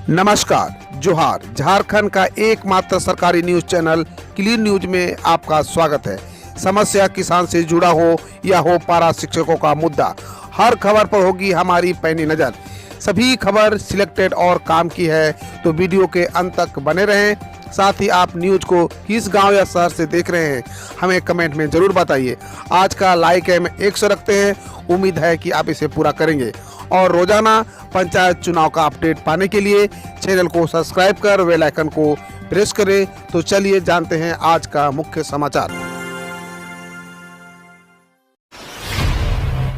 नमस्कार, जोहार। झारखंड का एकमात्र सरकारी न्यूज चैनल क्लीन न्यूज में आपका स्वागत है। समस्या किसान से जुड़ा हो या हो पारा शिक्षकों का मुद्दा, हर खबर पर होगी हमारी पैनी नज़र। सभी खबर सिलेक्टेड और काम की है, तो वीडियो के अंत तक बने रहें। साथ ही आप न्यूज को किस गांव या शहर से देख रहे हैं, हमें कमेंट में ज़रूर बताइए। आज का लाइक है 100 रखते हैं, उम्मीद है कि आप इसे पूरा करेंगे। और रोजाना पंचायत चुनाव का अपडेट पाने के लिए चैनल को सब्सक्राइब कर बेल आइकन को प्रेस करें। तो चलिए जानते हैं आज का मुख्य समाचार।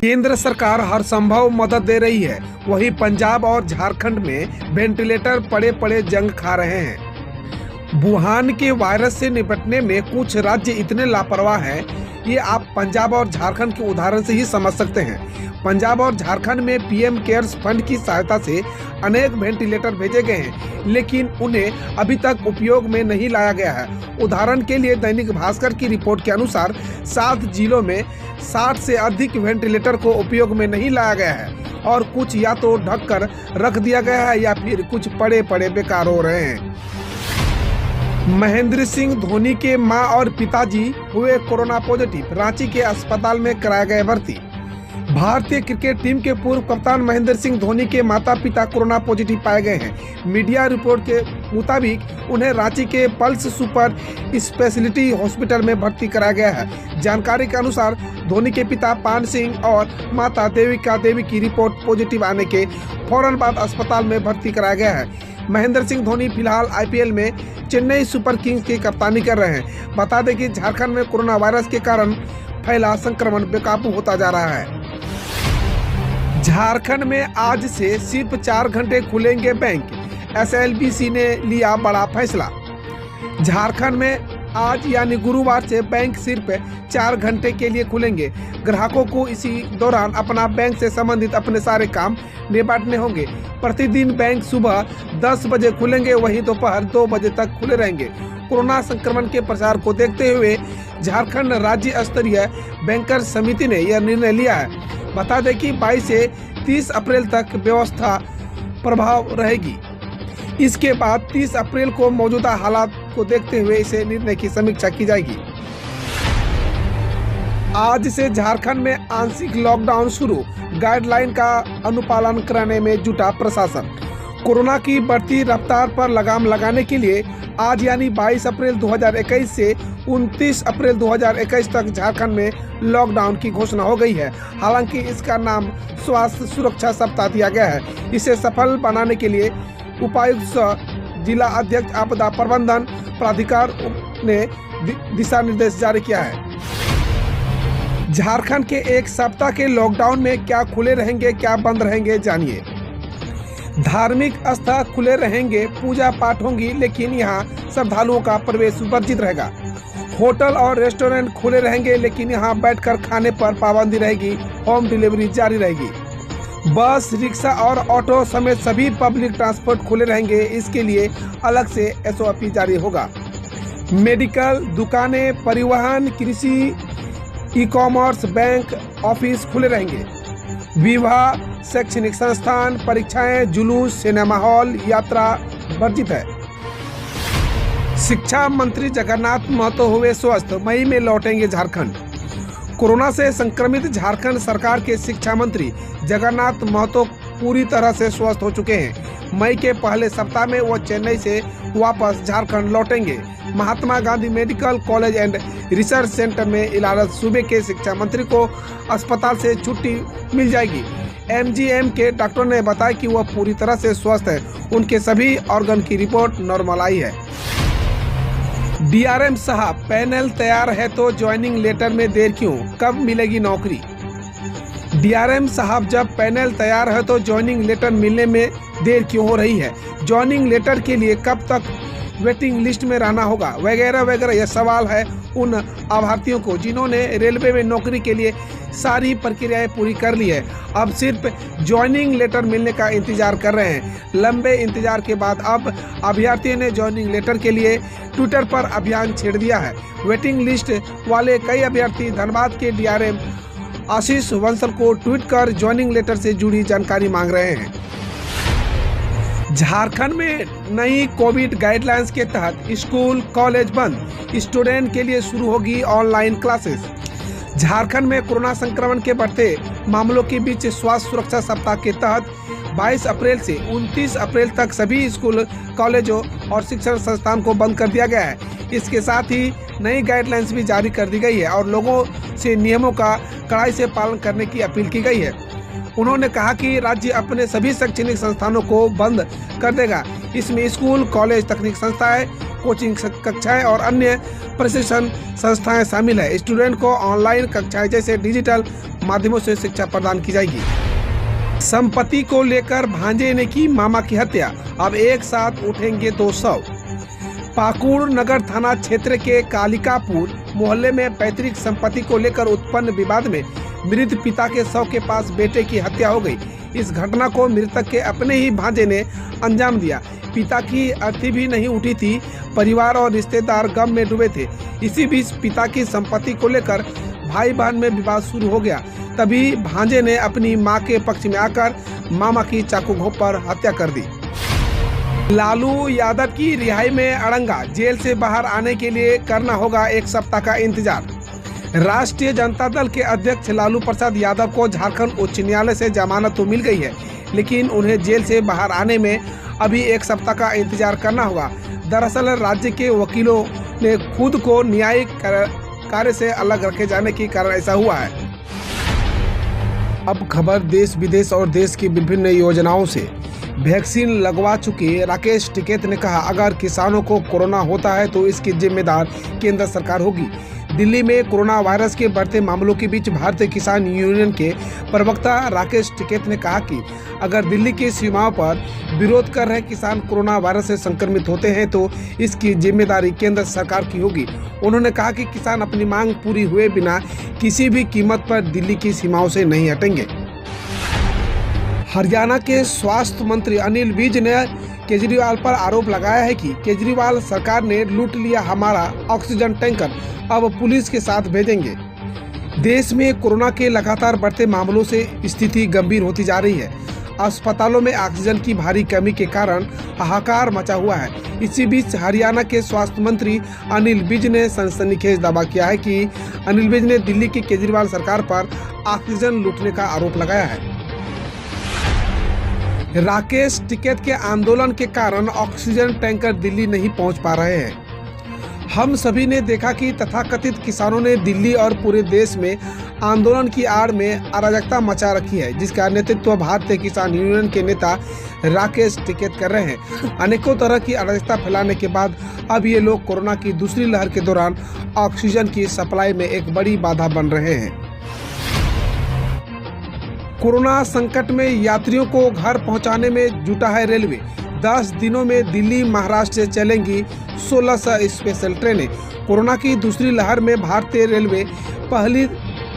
केंद्र सरकार हर संभव मदद दे रही है, वहीं पंजाब और झारखंड में वेंटिलेटर पड़े पड़े जंग खा रहे हैं। वुहान के वायरस से निपटने में कुछ राज्य इतने लापरवाह हैं, ये आप पंजाब और झारखंड के उदाहरण से ही समझ सकते हैं। पंजाब और झारखंड में पीएम केयर्स फंड की सहायता से अनेक वेंटिलेटर भेजे गए हैं, लेकिन उन्हें अभी तक उपयोग में नहीं लाया गया है। उदाहरण के लिए दैनिक भास्कर की रिपोर्ट के अनुसार 7 जिलों में 60 से अधिक वेंटिलेटर को उपयोग में नहीं लाया गया है और कुछ या तो ढक कर रख दिया गया है या फिर कुछ पड़े पड़े बेकार हो रहे हैं। महेंद्र सिंह धोनी के मां और पिताजी हुए कोरोना पॉजिटिव, रांची के अस्पताल में कराए गए भर्ती। भारतीय क्रिकेट टीम के पूर्व कप्तान महेंद्र सिंह धोनी के माता पिता कोरोना पॉजिटिव पाए गए हैं। मीडिया रिपोर्ट के मुताबिक उन्हें रांची के पल्स सुपर स्पेशलिटी हॉस्पिटल में भर्ती कराया गया है। जानकारी के अनुसार धोनी के पिता पान सिंह और माता देविका देवी की रिपोर्ट पॉजिटिव आने के फौरन बाद अस्पताल में भर्ती कराया गया है। महेंद्र सिंह धोनी फिलहाल आईपीएल में चेन्नई सुपर किंग्स की कप्तानी कर रहे हैं। बता दें कि झारखंड में कोरोना वायरस के कारण फैला संक्रमण बेकाबू होता जा रहा है। झारखंड में आज से सिर्फ 4 घंटे खुलेंगे बैंक, एसएलबीसी ने लिया बड़ा फैसला। झारखंड में आज यानी गुरुवार से बैंक सिर्फ 4 घंटे के लिए खुलेंगे। ग्राहकों को इसी दौरान अपना बैंक से संबंधित अपने सारे काम निपटाने होंगे। प्रतिदिन बैंक सुबह 10 बजे खुलेंगे, वहीं दोपहर 2 बजे तक खुले रहेंगे। कोरोना संक्रमण के प्रसार को देखते हुए झारखंड राज्य स्तरीय बैंकर्स समिति ने यह निर्णय लिया है। बता दें कि 22 से 30 अप्रैल तक व्यवस्था प्रभाव रहेगी। इसके बाद 30 अप्रैल को मौजूदा हालात को देखते हुए इसे निर्णय की समीक्षा की जाएगी। आज से झारखंड में आंशिक लॉकडाउन शुरू, गाइडलाइन का अनुपालन कराने में जुटा प्रशासन। कोरोना की बढ़ती रफ्तार पर लगाम लगाने के लिए आज यानी 22 अप्रैल 2021 से 29 अप्रैल 2021 तक झारखंड में लॉकडाउन की घोषणा हो गई है। हालांकि इसका नाम स्वास्थ्य सुरक्षा सप्ताह दिया गया है। इसे सफल बनाने के लिए उपायुक्त जिला अध्यक्ष आपदा प्रबंधन प्राधिकार ने दिशा निर्देश जारी किया है। झारखंड के एक सप्ताह के लॉकडाउन में क्या खुले रहेंगे, क्या बंद रहेंगे, जानिए। धार्मिक स्थल खुले रहेंगे, पूजा पाठ होंगी, लेकिन यहाँ श्रद्धालुओं का प्रवेश वर्जित रहेगा। होटल और रेस्टोरेंट खुले रहेंगे, लेकिन यहाँ बैठकर खाने पर पाबंदी रहेगी। होम डिलीवरी जारी रहेगी। बस, रिक्शा और ऑटो समेत सभी पब्लिक ट्रांसपोर्ट खुले रहेंगे। इसके लिए अलग से एसओपी जारी होगा। मेडिकल, दुकानें, परिवहन, कृषि, ई कॉमर्स, बैंक, ऑफिस खुले रहेंगे। विवाह, शैक्षणिक संस्थान, परीक्षाएं, जुलूस, सिनेमा हॉल, यात्रा वर्जित है। शिक्षा मंत्री जगन्नाथ महतो हुए स्वस्थ, मई में लौटेंगे झारखंड। कोरोना से संक्रमित झारखंड सरकार के शिक्षा मंत्री जगन्नाथ महतो पूरी तरह से स्वस्थ हो चुके हैं। मई के पहले सप्ताह में वो चेन्नई से वापस झारखंड लौटेंगे। Mahatma Gandhi medical college and research centre में इलाज। सूबे के शिक्षा मंत्री को अस्पताल से छुट्टी मिल जाएगी। एमजीएम के डॉक्टर ने बताया कि वह पूरी तरह से स्वस्थ है। उनके सभी ऑर्गन की रिपोर्ट नॉर्मल आई है। डीआरएम साहब, पैनल तैयार है तो ज्वाइनिंग लेटर में देर क्यों, कब मिलेगी नौकरी? डीआरएम साहब, जब पैनल तैयार है तो ज्वाइनिंग लेटर मिलने में देर क्यों हो रही है? ज्वाइनिंग लेटर के लिए कब तक वेटिंग लिस्ट में रहना होगा, वगैरह वगैरह, यह सवाल है उन आभार्थियों को जिन्होंने रेलवे में नौकरी के लिए सारी प्रक्रियाएं पूरी कर ली है। अब सिर्फ ज्वाइनिंग लेटर मिलने का इंतजार कर रहे हैं। लंबे इंतजार के बाद अब अभ्यर्थियों ने ज्वाइनिंग लेटर के लिए ट्विटर पर अभियान छेड़ दिया है। वेटिंग लिस्ट वाले कई अभ्यर्थी धनबाद के डीआरएम आशीष बंसल को ट्वीट कर ज्वाइनिंग लेटर से जुड़ी जानकारी मांग रहे हैं। झारखंड में नई कोविड गाइडलाइंस के तहत स्कूल कॉलेज बंद, स्टूडेंट के लिए शुरू होगी ऑनलाइन क्लासेस। झारखंड में कोरोना संक्रमण के बढ़ते मामलों के बीच स्वास्थ्य सुरक्षा सप्ताह के तहत 22 अप्रैल से 29 अप्रैल तक सभी स्कूल, कॉलेजों और शिक्षण संस्थान को बंद कर दिया गया है। इसके साथ ही नई गाइडलाइंस भी जारी कर दी गई है और लोगों से नियमों का कड़ाई से पालन करने की अपील की गई है। उन्होंने कहा कि राज्य अपने सभी शैक्षणिक संस्थानों को बंद कर देगा। इसमें स्कूल, कॉलेज, तकनीक संस्थाएं, कोचिंग कक्षाएं और अन्य प्रशिक्षण संस्थाएं शामिल है। स्टूडेंट को ऑनलाइन कक्षाएं जैसे डिजिटल माध्यमों से शिक्षा प्रदान की जाएगी। संपत्ति को लेकर भांजे ने की मामा की हत्या, अब एक साथ उठेंगे 2 शव। पाकुड़ नगर थाना क्षेत्र के कालिकापुर मोहल्ले में पैतृक संपत्ति को लेकर उत्पन्न विवाद में मृत पिता के शव के पास बेटे की हत्या हो गई। इस घटना को मृतक के अपने ही भांजे ने अंजाम दिया। पिता की अर्थी भी नहीं उठी थी। परिवार और रिश्तेदार गम में डूबे थे। इसी बीच पिता की संपत्ति को लेकर भाई बहन में विवाद शुरू हो गया। तभी भांजे ने अपनी मां के पक्ष में आकर मामा की चाकू घोंप कर हत्या कर दी। लालू यादव की रिहाई में अड़ंगा, जेल से बाहर आने के लिए करना होगा 1 सप्ताह का इंतजार। राष्ट्रीय जनता दल के अध्यक्ष लालू प्रसाद यादव को झारखंड उच्च न्यायालय से जमानत तो मिल गई है, लेकिन उन्हें जेल से बाहर आने में अभी 1 सप्ताह का इंतजार करना होगा। दरअसल राज्य के वकीलों ने खुद को न्यायिक कार्य से अलग रखे जाने के कारण ऐसा हुआ है। अब खबर देश विदेश और देश की विभिन्न योजनाओं से। वैक्सीन लगवा चुके राकेश टिकैत ने कहा, अगर किसानों को कोरोना होता है तो इसकी जिम्मेदार केंद्र सरकार होगी। दिल्ली में कोरोना वायरस के बढ़ते मामलों के बीच भारतीय किसान यूनियन के प्रवक्ता राकेश टिकैत ने कहा कि अगर दिल्ली की सीमाओं पर विरोध कर रहे किसान कोरोना वायरस से संक्रमित होते हैं तो इसकी जिम्मेदारी केंद्र सरकार की होगी। उन्होंने कहा कि किसान अपनी मांग पूरी हुए बिना किसी भी कीमत पर दिल्ली की सीमाओं से नहीं हटेंगे। हरियाणा के स्वास्थ्य मंत्री अनिल विज ने केजरीवाल पर आरोप लगाया है कि केजरीवाल सरकार ने लूट लिया हमारा ऑक्सीजन टैंकर, अब पुलिस के साथ भेजेंगे। देश में कोरोना के लगातार बढ़ते मामलों से स्थिति गंभीर होती जा रही है। अस्पतालों में ऑक्सीजन की भारी कमी के कारण हाहाकार मचा हुआ है। इसी बीच हरियाणा के स्वास्थ्य मंत्री अनिल विज ने सनसनीखेज दावा किया है कि अनिल विज ने दिल्ली की केजरीवाल सरकार पर ऑक्सीजन लूटने का आरोप लगाया है। राकेश टिकैत के आंदोलन के कारण ऑक्सीजन टैंकर दिल्ली नहीं पहुंच पा रहे हैं। हम सभी ने देखा कि तथाकथित किसानों ने दिल्ली और पूरे देश में आंदोलन की आड़ में अराजकता मचा रखी है, जिसका नेतृत्व भारतीय किसान यूनियन के नेता राकेश टिकैत कर रहे हैं। अनेकों तरह की अराजकता फैलाने के बाद अब ये लोग कोरोना की दूसरी लहर के दौरान ऑक्सीजन की सप्लाई में एक बड़ी बाधा बन रहे हैं। कोरोना संकट में यात्रियों को घर पहुंचाने में जुटा है रेलवे। 10 दिनों में दिल्ली, महाराष्ट्र से चलेंगी 1600 स्पेशल ट्रेनें। कोरोना की दूसरी लहर में भारतीय रेलवे पहली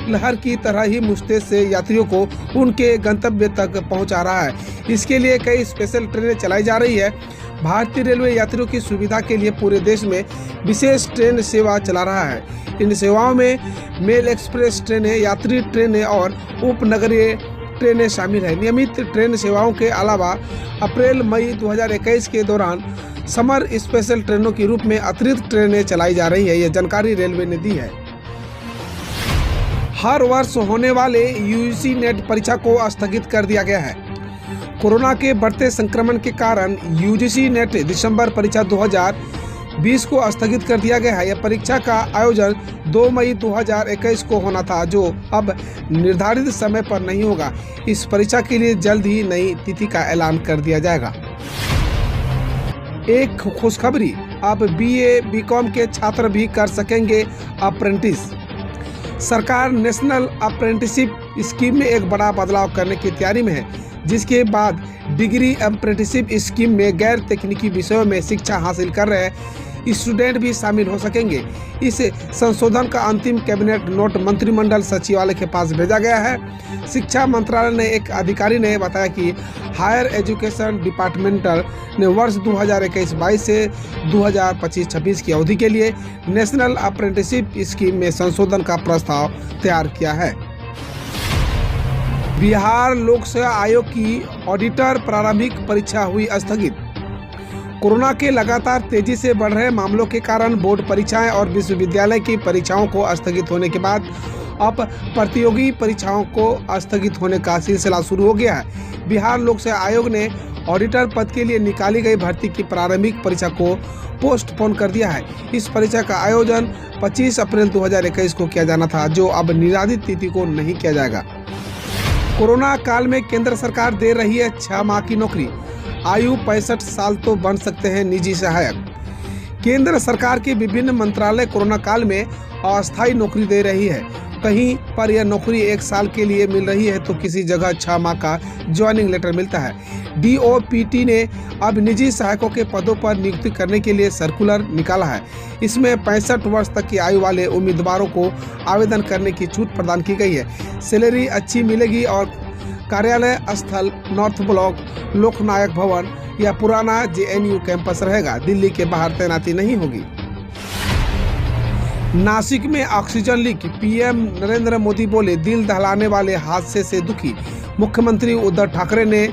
लहर की तरह ही मुश्किल से यात्रियों को उनके गंतव्य तक पहुंचा रहा है। इसके लिए कई स्पेशल ट्रेनें चलाई जा रही है। भारतीय रेलवे यात्रियों की सुविधा के लिए पूरे देश में विशेष ट्रेन सेवा चला रहा है। इन सेवाओं में मेल एक्सप्रेस ट्रेनें, यात्री ट्रेनें और उपनगरीय ट्रेनें शामिल हैं। नियमित ट्रेन सेवाओं के अलावा अप्रैल-मई 2021 के दौरान समर स्पेशल ट्रेनों के रूप में अतिरिक्त ट्रेनें चलाई जा रही है। यह जानकारी रेलवे ने दी है। हर वर्ष होने वाले यूजीसी नेट परीक्षा को स्थगित कर दिया गया है। कोरोना के बढ़ते संक्रमण के कारण यूजीसी नेट दिसंबर परीक्षा 2020 को स्थगित कर दिया गया है। यह परीक्षा का आयोजन 2 मई 2021 को होना था, जो अब निर्धारित समय पर नहीं होगा। इस परीक्षा के लिए जल्द ही नई तिथि का ऐलान कर दिया जाएगा। एक खुशखबरी, अब बीए, बीकॉम के छात्र भी कर सकेंगे अप्रेंटिस। सरकार नेशनल अप्रेंटिसशिप स्कीम में एक बड़ा बदलाव करने की तैयारी में है, जिसके बाद डिग्री अप्रेंटिसशिप स्कीम में गैर तकनीकी विषयों में शिक्षा हासिल कर रहे स्टूडेंट भी शामिल हो सकेंगे। इस संशोधन का अंतिम कैबिनेट नोट मंत्रिमंडल सचिवालय के पास भेजा गया है। शिक्षा मंत्रालय ने एक अधिकारी ने बताया कि हायर एजुकेशन डिपार्टमेंटल ने वर्ष 2021-22 से 2025-26 की अवधि के लिए नेशनल अप्रेंटिसशिप स्कीम में संशोधन का प्रस्ताव तैयार किया है। बिहार लोक सेवा आयोग की ऑडिटर प्रारंभिक परीक्षा हुई स्थगित। कोरोना के लगातार तेजी से बढ़ रहे मामलों के कारण बोर्ड परीक्षाएं और विश्वविद्यालय की परीक्षाओं को स्थगित होने के बाद अब प्रतियोगी परीक्षाओं को स्थगित होने का सिलसिला शुरू हो गया है। बिहार लोक सेवा आयोग ने ऑडिटर पद के लिए निकाली गई भर्ती की प्रारंभिक परीक्षा को पोस्टपोन कर दिया है। इस परीक्षा का आयोजन 25 अप्रैल 2021 को किया जाना था, जो अब निर्धारित तिथि को नहीं किया जाएगा। कोरोना काल में केंद्र सरकार दे रही है 6 माह की नौकरी। आयु 65 साल तो बन सकते हैं निजी सहायक। केंद्र सरकार के विभिन्न मंत्रालय कोरोना काल में अस्थायी नौकरी दे रही है। कहीं पर यह नौकरी 1 साल के लिए मिल रही है तो किसी जगह 6 माह का ज्वाइनिंग लेटर मिलता है। DOPT ने अब निजी सहायकों के पदों पर नियुक्ति करने के लिए सर्कुलर निकाला है। इसमें 65 वर्ष तक की आयु वाले उम्मीदवारों को आवेदन करने की छूट प्रदान की गई है। सैलरी अच्छी मिलेगी और कार्यालय स्थल नॉर्थ ब्लॉक, लोकनायक भवन या पुराना JNU कैंपस रहेगा। दिल्ली के बाहर तैनाती नहीं होगी। नासिक में oxygen leak, PM Narendra Modi बोले दिल दहलाने वाले हादसे से दुखी। मुख्यमंत्री उद्धव ठाकरे ने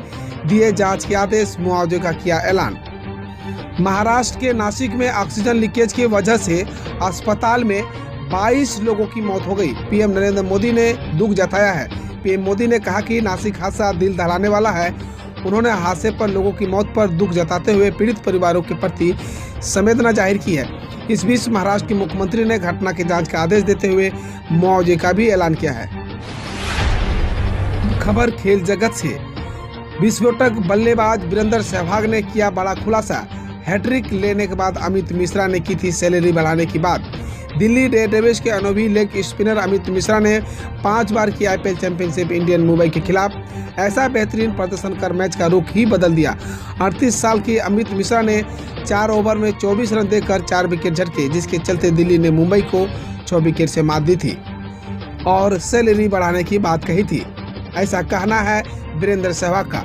दिए जांच के आदेश, मुआवजे का किया ऐलान। महाराष्ट्र के नासिक में ऑक्सीजन लीकेज की वजह से अस्पताल में 22 लोगों की मौत हो गई। PM नरेंद्र मोदी ने दुख जताया है। PM मोदी ने कहा कि नासिक हादसा दिल दहलाने वाला है। उन्होंने हादसे पर लोगों की मौत पर दुख जताते हुए पीड़ित परिवारों के प्रति संवेदना जाहिर की है। इस बीच महाराष्ट्र के मुख्यमंत्री ने घटना की जांच का आदेश देते हुए मुआवजे का भी ऐलान किया है। खबर खेल जगत से। विस्फोटक बल्लेबाज वीरेंद्र सहवाग ने किया बड़ा खुलासा। हैट्रिक लेने के बाद अमित मिश्रा ने की थी सैलरी बढ़ाने की बात। दिल्ली डेयरडेविल्स के अनुभवी लेग स्पिनर अमित मिश्रा ने 5 बार की IPL चैंपियनशिप इंडियन मुंबई के खिलाफ ऐसा बेहतरीन प्रदर्शन कर मैच का रुख ही बदल दिया। 38 साल की अमित मिश्रा ने 4 ओवर में 24 रन देकर 4 विकेट झटके, जिसके चलते दिल्ली ने मुंबई को 6 विकेट से मात दी थी और सैलरी बढ़ाने की बात कही थी। ऐसा कहना है वीरेंद्र सहवाग का।